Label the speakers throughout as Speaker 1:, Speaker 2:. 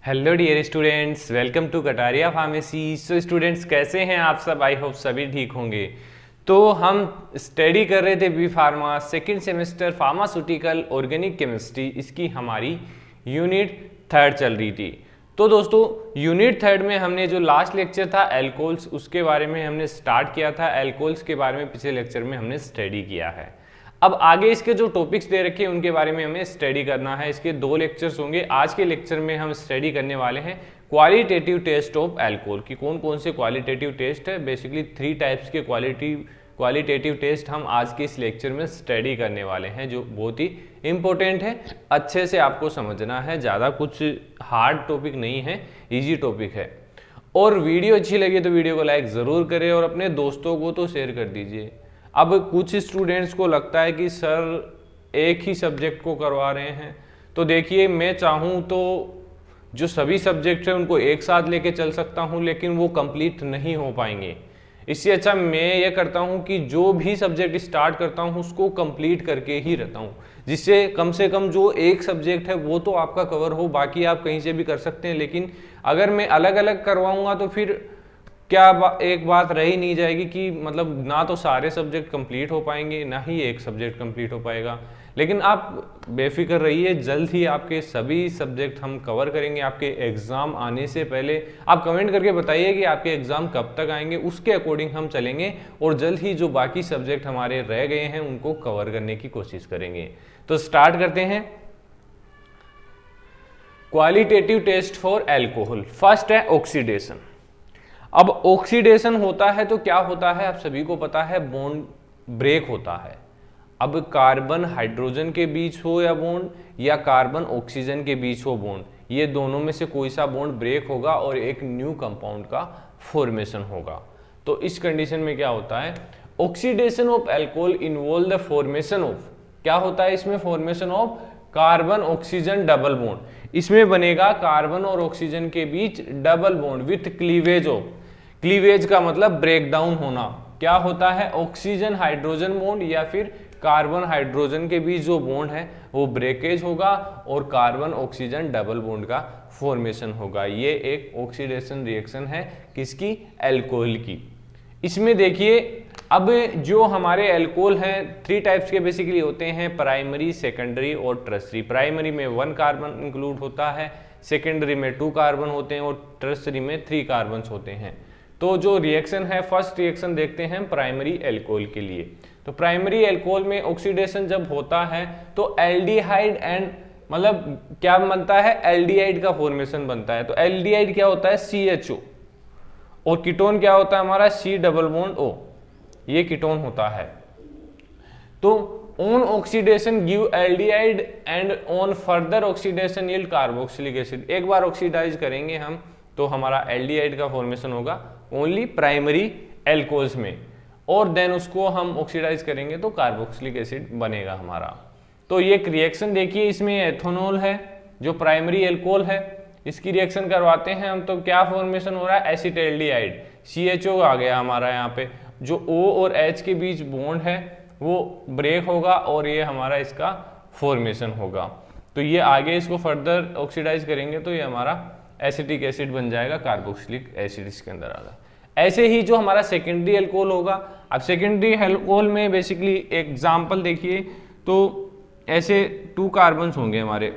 Speaker 1: Hello dear students, welcome to Kataria pharmacy. So students, कैसे हैं आप सब? आई होप सभी ठीक होंगे। तो हम स्टडी कर रहे थे B pharma second semester pharmaceutical organic chemistry. इसकी हमारी यूनिट थर्ड चल रही थी। तो दोस्तों, यूनिट थर्ड में हमने जो लास्ट लेक्चर था एल्कोहल्स, उसके बारे में हमने स्टार्ट किया था। एल्कोहल्स के बारे में पिछले लेक्चर में हमने स्टडी किया है। अब आगे इसके जो टॉपिक्स दे रखे हैं उनके बारे में हमें स्टडी करना है। इसके 2 लेक्चर्स होंगे। आज के लेक्चर में हम स्टडी करने वाले हैं क्वालिटेटिव टेस्ट ऑफ अल्कोहल की कौन कौन से क्वालिटेटिव टेस्ट है। बेसिकली 3 टाइप्स के क्वालिटेटिव टेस्ट हम आज के इस लेक्चर में स्टडी करने वाले हैं, जो बहुत ही इंपॉर्टेंट है। अच्छे से आपको समझना है, ज़्यादा कुछ हार्ड टॉपिक नहीं है, ईजी टॉपिक है। और वीडियो अच्छी लगी तो वीडियो को लाइक ज़रूर करें और अपने दोस्तों को तो शेयर कर दीजिए। अब कुछ स्टूडेंट्स को लगता है कि सर एक ही सब्जेक्ट को करवा रहे हैं, तो देखिए मैं चाहूँ तो जो सभी सब्जेक्ट हैं उनको एक साथ लेके चल सकता हूँ, लेकिन वो कंप्लीट नहीं हो पाएंगे। इससे अच्छा मैं ये करता हूँ कि जो भी सब्जेक्ट स्टार्ट करता हूँ उसको कंप्लीट करके ही रहता हूँ, जिससे कम से कम जो एक सब्जेक्ट है वो तो आपका कवर हो। बाकी आप कहीं से भी कर सकते हैं, लेकिन अगर मैं अलग अलग करवाऊँगा तो फिर क्या एक बात रह ही नहीं जाएगी कि मतलब ना तो सारे सब्जेक्ट कंप्लीट हो पाएंगे, ना ही एक सब्जेक्ट कंप्लीट हो पाएगा। लेकिन आप बेफिक्र रहिए, जल्द ही आपके सभी सब्जेक्ट हम कवर करेंगे। आपके एग्ज़ाम आने से पहले आप कमेंट करके बताइए कि आपके एग्ज़ाम कब तक आएंगे, उसके अकॉर्डिंग हम चलेंगे और जल्द ही जो बाकी सब्जेक्ट हमारे रह गए हैं उनको कवर करने की कोशिश करेंगे। तो स्टार्ट करते हैं। Qualitative test for alcohol. First है ऑक्सीडेशन। अब ऑक्सीडेशन होता है तो क्या होता है, आप सभी को पता है, बॉन्ड ब्रेक होता है। अब कार्बन हाइड्रोजन के बीच हो या बॉन्ड, या कार्बन ऑक्सीजन के बीच हो बॉन्ड, ये दोनों में से कोई सा बॉन्ड ब्रेक होगा और एक न्यू कंपाउंड का फॉर्मेशन होगा। तो इस कंडीशन में क्या होता है, oxidation of alcohol involve the formation of, क्या होता है इसमें, formation of carbon oxygen double bond. इसमें बनेगा कार्बन और ऑक्सीजन के बीच double bond with cleavage of, cleavage का मतलब ब्रेक डाउन होना। क्या होता है, ऑक्सीजन हाइड्रोजन बॉन्ड या फिर कार्बन हाइड्रोजन के बीच जो बॉन्ड है वो ब्रेकेज होगा और कार्बन ऑक्सीजन डबल बॉन्ड का फॉर्मेशन होगा। ये एक ऑक्सीडेशन रिएक्शन है किसकी, अल्कोहल की। इसमें देखिए, अब जो हमारे अल्कोहल हैं 3 टाइप्स के बेसिकली होते हैं, प्राइमरी, सेकेंडरी और टर्सरी। प्राइमरी में 1 कार्बन इंक्लूड होता है, सेकेंडरी में 2 कार्बन होते हैं और टर्सरी में 3 कार्बन होते हैं। तो जो रिएक्शन है, फर्स्ट रिएक्शन देखते हैं प्राइमरी अल्कोहल के लिए। तो प्राइमरी अल्कोहल में ऑक्सीडेशन जब होता है तो एल्डिहाइड एंड मतलब क्या बनता है, एल्डिहाइड का फॉर्मेशन बनता है। तो एल्डिहाइड क्या होता है, CHO, और कीटोन क्या होता है हमारा, C डबल बॉन्ड O, ये कीटोन होता है। तो on oxidation give aldehyde and on further oxidation yield carboxylic acid. एक बार ऑक्सीडाइज करेंगे हम तो हमारा एल्डिहाइड का फॉर्मेशन होगा ओनली प्राइमरी एल्कोहल्स में, और देन उसको हम ऑक्सीडाइज करेंगे तो कार्बोक्सिलिक एसिड बनेगा हमारा। तो ये एक रिएक्शन देखिए, इसमें एथेनॉल है जो प्राइमरी एल्कोहल है, इसकी रिएक्शन करवाते हैं हम तो क्या फॉर्मेशन हो रहा है, एसिटाल्डिहाइड, CHO आ गया हमारा। यहाँ पे जो O और H के बीच बॉन्ड है वो ब्रेक होगा और ये हमारा इसका फॉर्मेशन होगा। तो ये आगे इसको फर्दर ऑक्सीडाइज करेंगे तो ये हमारा एसिटिक एसिड बन जाएगा, कार्बोक्सिलिक एसिड इसके अंदर आ गया। ऐसे ही जो हमारा सेकेंडरी अल्कोहल होगा, अब सेकेंडरी अल्कोहल में बेसिकली एग्जांपल देखिए तो ऐसे 2 कार्बन होंगे हमारे,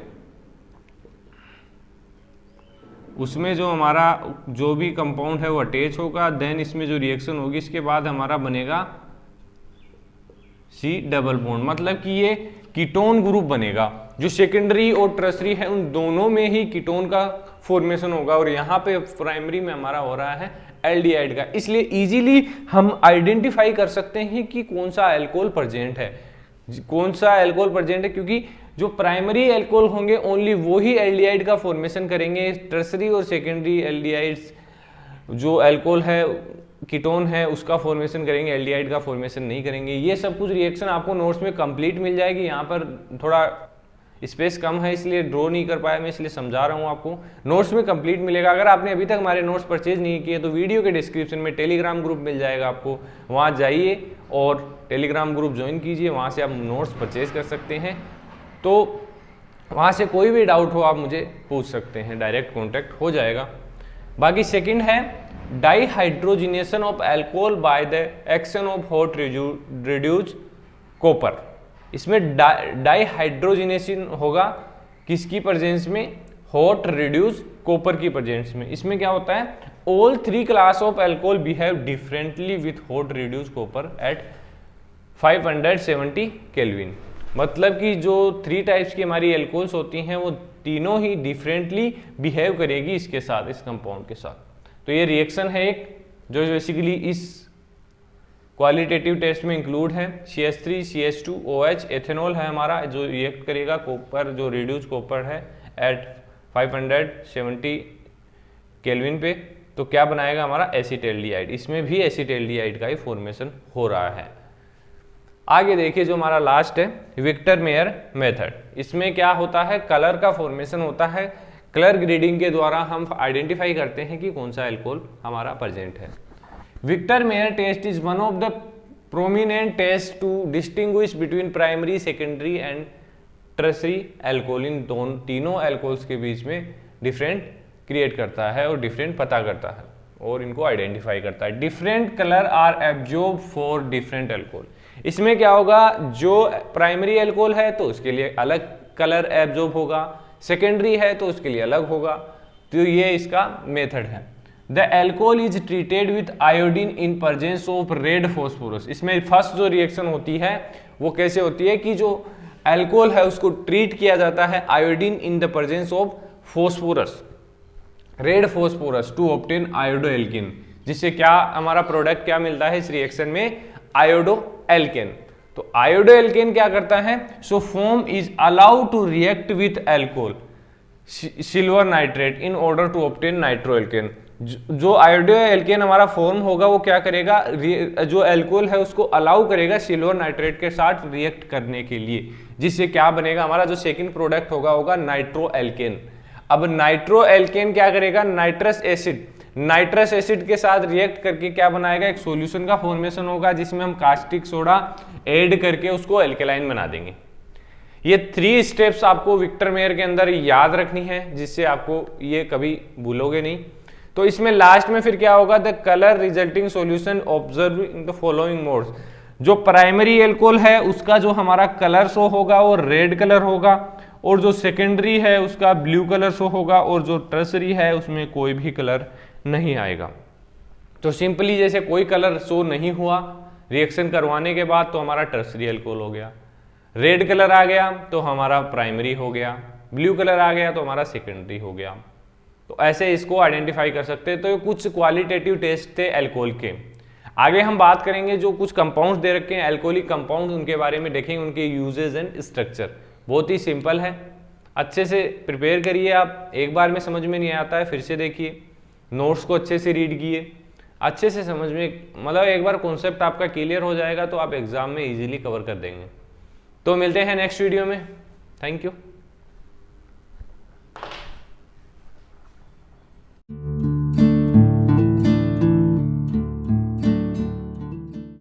Speaker 1: उसमें जो हमारा जो भी कंपाउंड है वो अटैच होगा, देन इसमें जो रिएक्शन होगी इसके बाद हमारा बनेगा C डबल बॉन्ड, मतलब कि ये कीटोन ग्रुप बनेगा। जो सेकेंडरी और टर्सरी है उन दोनों में ही कीटोन का फॉर्मेशन होगा और यहाँ पे प्राइमरी में हमारा हो रहा है एल्डिहाइड का। इसलिए इजीली हम आइडेंटिफाई कर सकते हैं कि कौन सा अल्कोहल प्रेजेंट है, कौन सा अल्कोहल प्रेजेंट है, क्योंकि जो प्राइमरी अल्कोहल होंगे ओनली वो ही एल्डिहाइड का फॉर्मेशन करेंगे। टर्सरी और सेकेंडरी एल्डिहाइड्स जो अल्कोहल है, कीटोन है, उसका फॉर्मेशन करेंगे, एल्डिहाइड का फॉर्मेशन नहीं करेंगे। ये सब कुछ रिएक्शन आपको नोट्स में कंप्लीट मिल जाएगी। यहाँ पर थोड़ा स्पेस कम है इसलिए ड्रॉ नहीं कर पाया मैं, इसलिए समझा रहा हूँ आपको। नोट्स में कंप्लीट मिलेगा। अगर आपने अभी तक हमारे नोट्स परचेज नहीं किए तो वीडियो के डिस्क्रिप्शन में टेलीग्राम ग्रुप मिल जाएगा आपको, वहाँ जाइए और टेलीग्राम ग्रुप ज्वाइन कीजिए, वहाँ से आप नोट्स परचेज कर सकते हैं। तो वहाँ से कोई भी डाउट हो आप मुझे पूछ सकते हैं, डायरेक्ट कॉन्टेक्ट हो जाएगा। बाकी सेकंड है dehydrogenation of alcohol by the action of hot reduce copper. इसमें डाईहाइड्रोजिनेशन होगा किसकी प्रेजेंस में? हॉट रिड्यूस कॉपर की प्रेजेंस में। इसमें क्या होता है? All three class of alcohol behave differently with hot reduce copper at 570 kelvin. मतलब कि जो 3 टाइप्स की हमारी एल्कोहल्स होती हैं वो तीनों ही डिफरेंटली बिहेव करेगी इसके साथ, इस कंपाउंड के साथ। तो ये रिएक्शन है एक जो बेसिकली इस क्वालिटेटिव टेस्ट में इंक्लूड है। CH3 CH2OH एथेनॉल है हमारा जो रिएक्ट करेगा कॉपर, जो रिड्यूस कॉपर है एट 570 केल्विन पे, तो क्या बनाएगा हमारा? एसीटैल्डिहाइड। इसमें भी एसीटैल्डिहाइड का ही फॉर्मेशन हो रहा है। आगे देखिए जो हमारा लास्ट है विक्टर मेयर मेथड। इसमें क्या होता है? कलर का फॉर्मेशन होता है। कलर ग्रेडिंग के द्वारा हम आइडेंटिफाई करते हैं कि कौन सा अल्कोहल हमारा प्रेजेंट है। Victor Meyer test is one of the prominent test to distinguish between primary, secondary and tertiary alcohol. इन तीनों अल्कोहल्स के बीच में डिफरेंट क्रिएट करता है और डिफरेंट पता करता है और इनको आइडेंटिफाई करता है। Different colour are absorb for different alcohol. इसमें क्या होगा? जो प्राइमरी अल्कोहल है तो उसके लिए अलग कलर एब्जॉर्ब होगा, सेकेंडरी है तो उसके लिए अलग होगा। तो ये इसका मेथड है। The alcohol is treated with iodine in presence of red phosphorus. इसमें फर्स्ट जो रिएक्शन होती है वो कैसे होती है कि जो अल्कोहल है उसको ट्रीट किया जाता है iodine in the presence of phosphorus, red phosphorus, to obtain iodo alkene. जिससे क्या हमारा प्रोडक्ट क्या मिलता है इस रिएक्शन में? Iodo alkane. तो आयोडो एल्केन क्या करता है? So foam is allowed to react with alcohol silver nitrate in order to obtain nitro alkane. जो आयोडो एल्केन हमारा फॉर्म होगा वो क्या करेगा? जो अल्कोहल है उसको अलाउ करेगा सिल्वर नाइट्रेट के साथ रिएक्ट करने के लिए, जिससे क्या बनेगा? हमारा जो सेकंड प्रोडक्ट होगा नाइट्रो एल्केन। अब नाइट्रो एल्केन क्या करेगा? नाइट्रस एसिड के साथ रिएक्ट करके क्या बनाएगा? एक सॉल्यूशन का फॉर्मेशन होगा जिसमें हम कास्टिक सोडा ऐड करके उसको एल्केलाइन बना देंगे। ये 3 स्टेप्स आपको विक्टर मेयर के अंदर याद रखनी है जिससे आपको ये कभी भूलोगे नहीं। तो इसमें लास्ट में फिर क्या होगा? The colour resulting solution observe in the following modes. जो प्राइमरी एल्कोहल है उसका जो हमारा कलर शो होगा वो रेड कलर होगा, और जो सेकेंडरी है उसका ब्लू कलर शो होगा, और जो टर्सरी है उसमें कोई भी कलर नहीं आएगा। तो सिंपली जैसे कोई कलर शो नहीं हुआ रिएक्शन करवाने के बाद तो हमारा टर्सरी अल्कोहल हो गया, रेड कलर आ गया तो हमारा प्राइमरी हो गया, ब्लू कलर आ गया तो हमारा सेकेंडरी हो गया। तो ऐसे इसको आइडेंटिफाई कर सकते हैं। तो ये कुछ क्वालिटेटिव टेस्ट थे अल्कोहल के। आगे हम बात करेंगे जो कुछ कंपाउंड्स दे रखे हैं अल्कोहलिक कंपाउंड, उनके बारे में देखेंगे, उनके यूजेज एंड स्ट्रक्चर। बहुत ही सिंपल है, अच्छे से प्रिपेयर करिए आप। एक बार में समझ में नहीं आता है फिर से देखिए, नोट्स को अच्छे से रीड किए, अच्छे से समझ में, मतलब एक बार कॉन्सेप्ट आपका क्लियर हो जाएगा तो आप एग्जाम में इजीली कवर कर देंगे। तो मिलते हैं नेक्स्ट वीडियो में। Thank you.